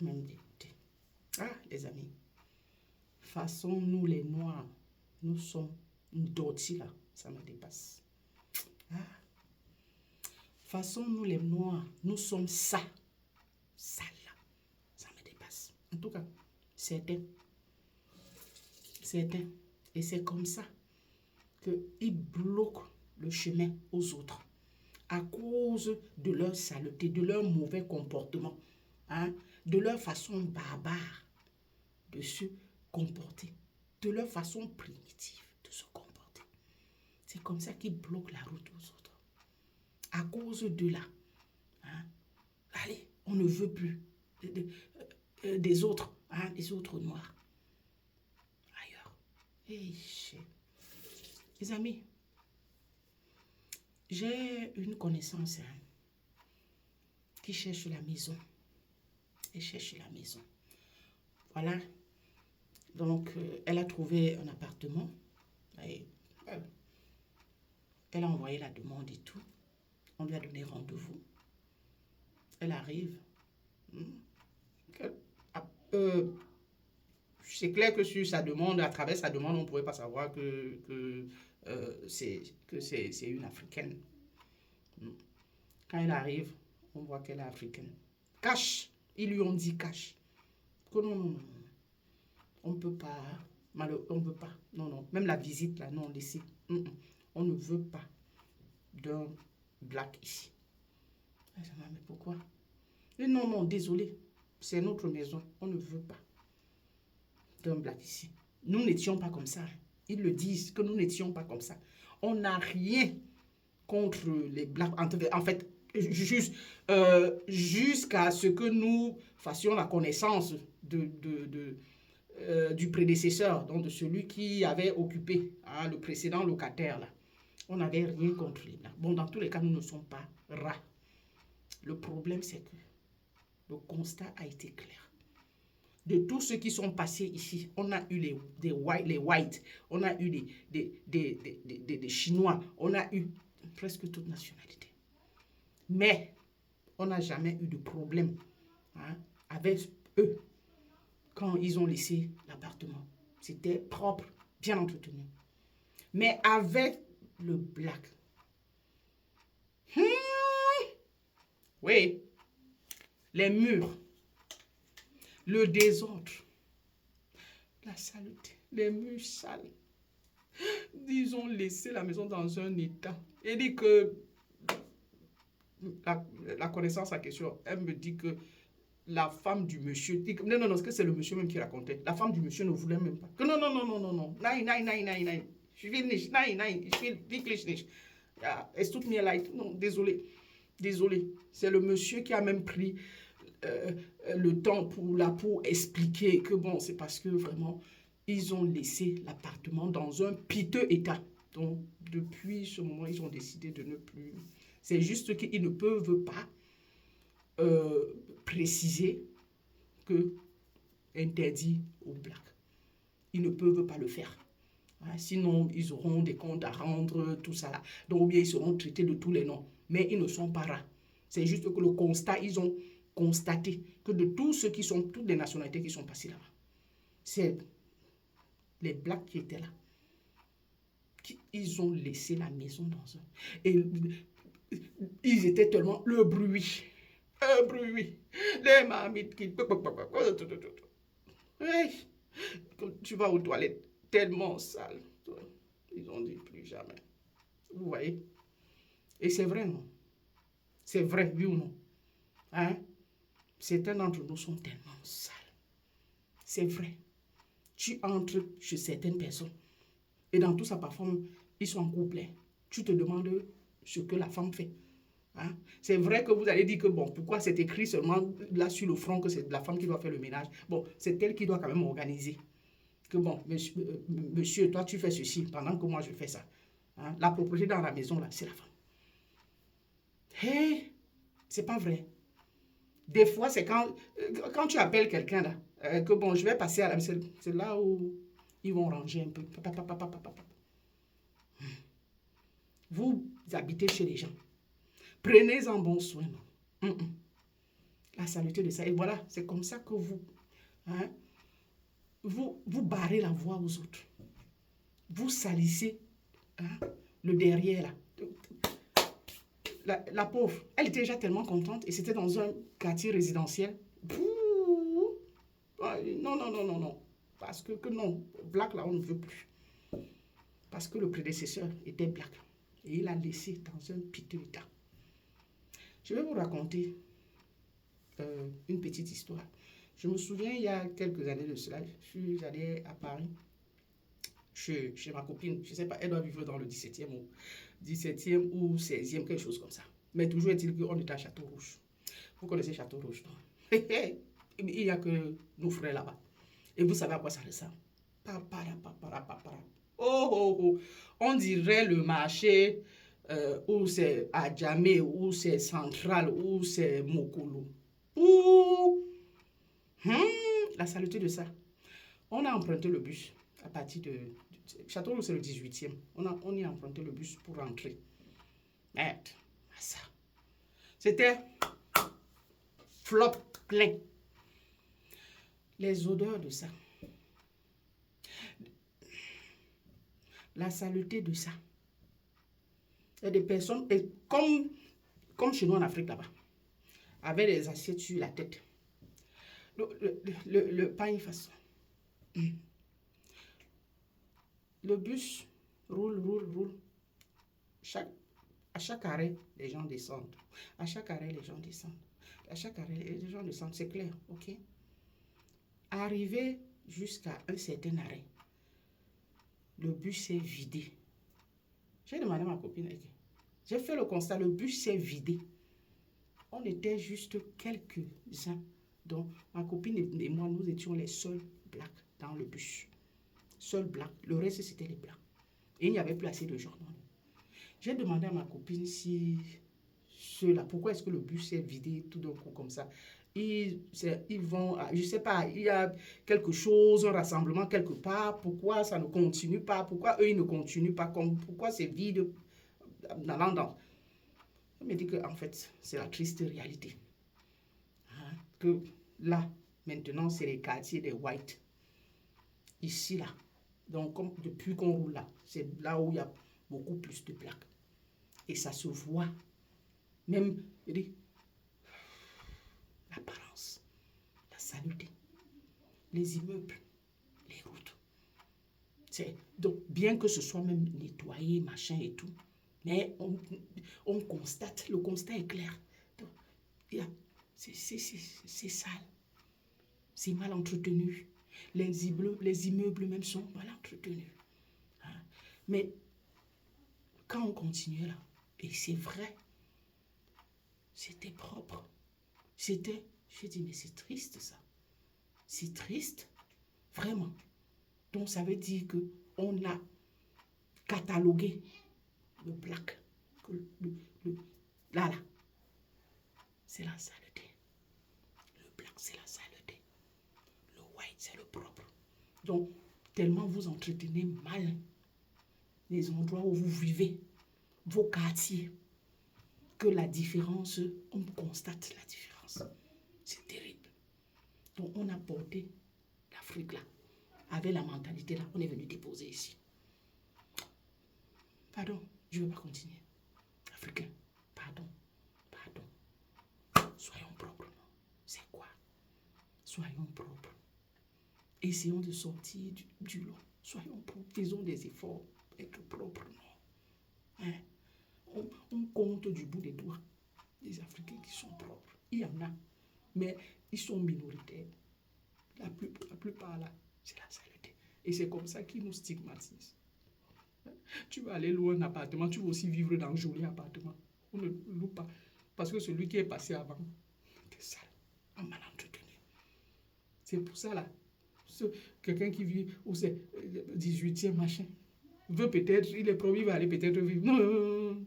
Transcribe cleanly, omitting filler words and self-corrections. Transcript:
Même dit, ah, les amis, façon nous les Noirs, nous sommes dottis là, ça me dépasse. Ah. Façon nous les Noirs, nous sommes ça là, ça me dépasse. En tout cas, certains. Et c'est comme ça qu'ils bloquent le chemin aux autres à cause de leur saleté, de leur mauvais comportement, hein, de leur façon barbare de se comporter, de leur façon primitive de se comporter. C'est comme ça qu'ils bloquent la route aux autres. À cause de là, hein, allez, on ne veut plus des autres, hein, des autres noirs. Ailleurs. Hey, les amis, j'ai une connaissance qui cherche la maison. Elle cherche la maison. Voilà. Donc, elle a trouvé un appartement. Et, elle a envoyé la demande et tout. On lui a donné rendez-vous. Elle arrive. C'est clair que sur sa demande, à travers sa demande, on ne pouvait pas savoir que c'est une Africaine. Quand elle arrive, on voit qu'elle est africaine. Cache. Ils lui ont dit cache. Que non. On ne peut pas. On ne veut pas. Non. Même la visite, là, non, laissez. On ne veut pas d'un black ici. Mais pourquoi? Et non, désolé. C'est notre maison. On ne veut pas d'un black ici. Nous n'étions pas comme ça. Ils le disent que nous n'étions pas comme ça. On n'a rien contre les blacks. En fait, jusqu'à ce que nous fassions la connaissance du prédécesseur, donc de celui qui avait occupé, hein, le précédent locataire là. On n'avait rien contre les blancs. Bon, dans tous les cas, nous ne sommes pas rats. Le problème, c'est que le constat a été clair. De tous ceux qui sont passés ici, on a eu les whites, on a eu des Chinois, on a eu presque toute nationalité. Mais on n'a jamais eu de problème, hein, avec eux quand ils ont laissé l'appartement. C'était propre, bien entretenu. Mais avec le black, oui, les murs, le désordre, la saleté, les murs sales. Ils ont laissé la maison dans un état. Et dit que la connaissance en question, elle me dit que la femme du monsieur, dit que, non, que c'est le monsieur même qui racontait. La femme du monsieur ne voulait même pas. Que non. Nein. Je will nicht, nein, ich will wirklich nicht. Ja, es tut mir leid. Non, désolé. C'est le monsieur qui a même pris le temps pour expliquer que bon, c'est parce que vraiment, ils ont laissé l'appartement dans un piteux état. Donc, depuis ce moment, ils ont décidé de ne plus... C'est juste qu'ils ne peuvent pas préciser que interdit aux blacks. Ils ne peuvent pas le faire. Sinon, ils auront des comptes à rendre, tout ça là. Donc, ou bien ils seront traités de tous les noms. Mais ils ne sont pas rats. C'est juste que le constat, ils ont constaté que de tous ceux qui sont, toutes les nationalités qui sont passées là-bas, c'est les blacks qui étaient là. Ils ont laissé la maison dans un... Et ils étaient tellement... Le bruit. Les marmites qui... Oui. Tu vas aux toilettes, tellement sale. Ils ont dit plus jamais. Vous voyez? Et c'est vrai, non? C'est vrai, oui ou non? Hein? Certains d'entre nous sont tellement sales. C'est vrai. Tu entres chez certaines personnes et dans tout ça, parfois, ils sont en couple. Tu te demandes ce que la femme fait. Hein? C'est vrai que vous allez dire que, bon, pourquoi c'est écrit seulement là sur le front que c'est la femme qui doit faire le ménage? Bon, c'est elle qui doit quand même organiser. Que bon, monsieur, toi, tu fais ceci pendant que moi, je fais ça. Hein? La propriété dans la maison, là, c'est la femme. Hey, c'est pas vrai. Des fois, c'est quand tu appelles quelqu'un, là, que bon, je vais passer à la maison, c'est là où ils vont ranger un peu. Vous habitez chez les gens. Prenez-en bon soin. La La saleté de ça. Et voilà, c'est comme ça que hein, vous barrez la voie aux autres. Vous salissez hein, le derrière là. La pauvre, elle était déjà tellement contente et c'était dans un quartier résidentiel. Pouh, non, non, non, non, non. Parce que non, Black là, on ne veut plus. Parce que le prédécesseur était Black. Et il a laissé dans un piteux état. Je vais vous raconter une petite histoire. Je me souviens, il y a quelques années de cela, je suis allé à Paris chez ma copine. Je ne sais pas, elle doit vivre dans le 17e ou 16e, quelque chose comme ça. Mais toujours est-il qu'on était à Château-Rouge. Vous connaissez Château-Rouge, non? Il n'y a que nos frères là-bas. Et vous savez à quoi ça ressemble? Oh, oh, oh. On dirait le marché où c'est Adjamé, où c'est Central, où c'est Mokolo. Ouh! La saleté de ça. On a emprunté le bus à partir de Châteauroux, c'est le 18e. On y a emprunté le bus pour rentrer. Merde, ça. C'était flop plein. Les odeurs de ça. La saleté de ça. Il y a des personnes, et comme chez nous en Afrique là-bas, avec des assiettes sur la tête. Le pain façon. Le bus roule, roule, roule. À chaque arrêt, les gens descendent. À chaque arrêt, les gens descendent. À chaque arrêt, les gens descendent. C'est clair, ok? Arrivé jusqu'à un certain arrêt, le bus s'est vidé. J'ai demandé à ma copine, okay. J'ai fait le constat, le bus s'est vidé. On était juste quelques-uns. Donc, ma copine et moi, nous étions les seuls blacks dans le bus. Seuls blacks. Le reste, c'était les blancs. Et il n'y avait plus assez de gens. J'ai demandé à ma copine si ceux-là, pourquoi est-ce que le bus s'est vidé tout d'un coup comme ça? Ils vont, je ne sais pas, il y a quelque chose, un rassemblement quelque part. Pourquoi ça ne continue pas? Pourquoi eux, ils ne continuent pas? Pourquoi c'est vide dans l'endroit? Elle me dit que en fait, c'est la triste réalité. Hein? Que là, maintenant, c'est les quartiers des whites. Ici, là. Donc, comme depuis qu'on roule là, c'est là où il y a beaucoup plus de plaques. Et ça se voit. Même, je dis, l'apparence, la saleté, les immeubles, les routes. Donc, bien que ce soit même nettoyé, machin et tout, mais on constate, le constat est clair. C'est sale. C'est mal entretenu. Les immeubles même sont mal entretenus. Hein? Mais quand on continue là, et c'est vrai, c'était propre. J'ai dit, mais c'est triste ça. C'est triste, vraiment. Donc ça veut dire qu'on a catalogué le black. Là, c'est la saleté. Le black, c'est la saleté. Le white, c'est le propre. Donc, tellement vous entretenez mal les endroits où vous vivez, vos quartiers, que la différence, on constate la différence. C'est terrible. Donc, on a porté l'Afrique là, avec la mentalité là, on est venu déposer ici. Pardon, je ne veux pas continuer. Africain, pardon. Soyons propres. C'est quoi? Soyons propres. Essayons de sortir du lot. Soyons propres. Faisons des efforts. Être propres, non. Hein? On compte du bout des doigts les Africains qui sont propres. Il y en a, mais ils sont minoritaires. La plupart là, c'est la saleté. Et c'est comme ça qu'ils nous stigmatisent. Tu vas aller louer un appartement, tu vas aussi vivre dans un joli appartement. On ne loue pas. Parce que celui qui est passé avant était sale, mal entretenu. C'est pour ça là, quelqu'un qui vit où c'est 18e machin, veut peut-être, il est promis, il va aller peut-être vivre. Non,